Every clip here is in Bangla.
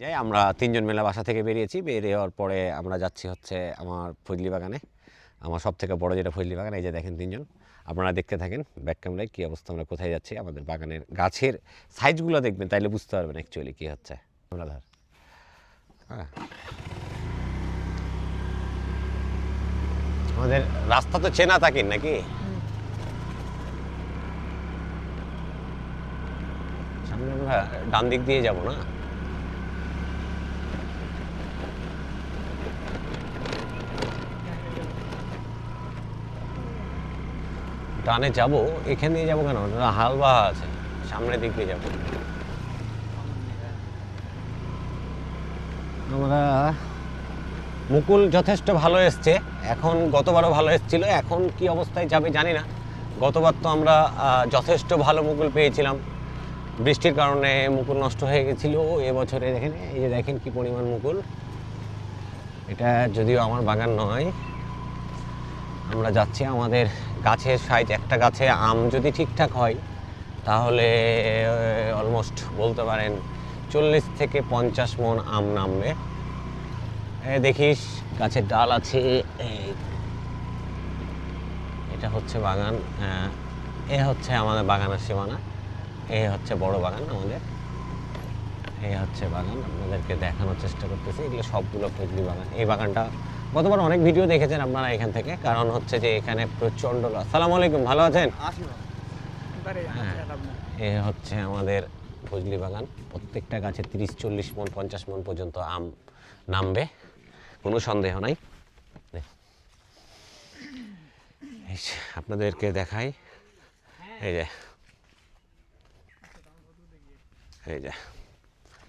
যাই আমরা তিনজন মিলে বাসা থেকে বেরিয়েছি, বেরিয়ে যাওয়ার পরে আমরা যাচ্ছি হচ্ছে আমার ফজলি বাগানে। আমার সব থেকে বড় যেটা ফজলি বাগান, এই যে দেখেন তিনজন, আপনারা দেখতে থাকেন ব্যাক ক্যামেরায় কী অবস্থা, আমরা কোথায় যাচ্ছি। আমাদের বাগানের গাছের সাইজগুলো দেখবেন, তাইলে বুঝতে পারবেন অ্যাকচুয়ালি কী হচ্ছে। আমরা ধর হ্যাঁ, আমাদের রাস্তা তো চেনা থাকেন নাকি, সামনে আমরা ডান দিক দিয়ে যাব না? ডানে যাব, এখান দিয়ে যাবো কেন? হালবা আছে, সামনের দিক দিয়ে যাবো আমরা। মুকুল যথেষ্ট ভালো এসছে এখন, গতবারও ভালো এসেছিল, এখন কি অবস্থায় যাবে জানি না। গতবার তো আমরা যথেষ্ট ভালো মুকুল পেয়েছিলাম, বৃষ্টির কারণে মুকুল নষ্ট হয়ে গেছিলো। এবছরে দেখেন, এই যে দেখেন কি পরিমাণ মুকুল। এটা যদিও আমার বাগান নয়, আমরা যাচ্ছি আমাদের গাছের সাইজ, একটা গাছে আম যদি ঠিকঠাক হয় তাহলে অলমোস্ট বলতে পারেন 40 থেকে 50 মণ আম নামবে। দেখিস গাছের ডাল আছে, এটা হচ্ছে বাগান। এ হচ্ছে আমাদের বাগানের সীমানা, এ হচ্ছে বড় বাগান আমাদের, এই হচ্ছে বাগান। আপনাদেরকে দেখানোর চেষ্টা করতেছি, এগুলো সবগুলো ফজলি বাগান। এই বাগানটা গতবার অনেক ভিডিও দেখেছেন আপনারা এখান থেকে, কারণ হচ্ছে যে এখানে প্রচণ্ড। আসসালামু আলাইকুম, ভালো আছেন? এ হচ্ছে আমাদের ফজলি বাগান, প্রত্যেকটা গাছে 30-40 মণ 50 মণ পর্যন্ত আম নামবে, কোনো সন্দেহ নাই। আপনাদেরকে দেখাই, এই যে এই যে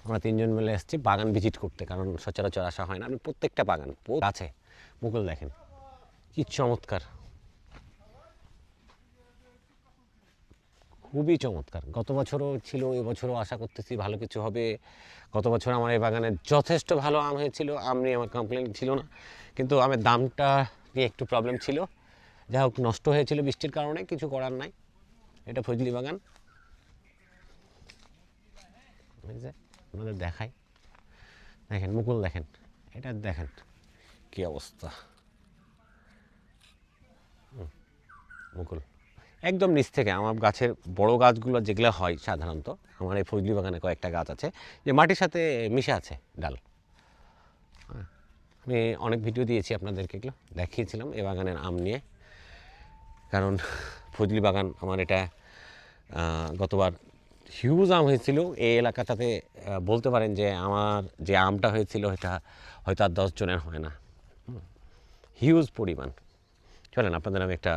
আমরা তিনজন মিলে এসেছি বাগান ভিজিট করতে, কারণ সচরাচর আসা হয় না। আপনি প্রত্যেকটা বাগান গাছে মুকুল দেখেন, কি চমৎকার, খুবই চমৎকার। গত বছরও ছিল, এবছরও আশা করতেছি ভালো কিছু হবে। গত বছর আমার এই বাগানে যথেষ্ট ভালো আম হয়েছিল, আম নিয়ে আমার কমপ্লেন ছিল না, কিন্তু আমের দামটা নিয়ে একটু প্রবলেম ছিল। যাই হোক, নষ্ট হয়েছিল বৃষ্টির কারণে, কিছু করার নাই। এটা ফজলি বাগান, আপনাদের দেখাই, দেখেন মুকুল দেখেন, এটা দেখেন কি অবস্থা। মুকুল একদম নিচ থেকে, আমার গাছের বড় গাছগুলো যেগুলো হয় সাধারণত, আমার এই ফজলি বাগানে কয়েকটা গাছ আছে যে মাটির সাথে মিশে আছে ডাল। আমি অনেক ভিডিও দিয়েছি আপনাদেরকে, এগুলো দেখিয়েছিলাম এই বাগানের আম নিয়ে, কারণ ফজলি বাগান আমার এটা গতবার হিউজ আম হয়েছিল এই এলাকাটাতে। বলতে পারেন যে আমার যে আমটা হয়েছিল এটা হয়তো আর 10 জনের হয় না, হিউজ পরিমাণ। চলেন আপনাদের আমি একটা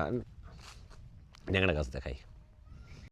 ন্যাংরা গাছ দেখাই।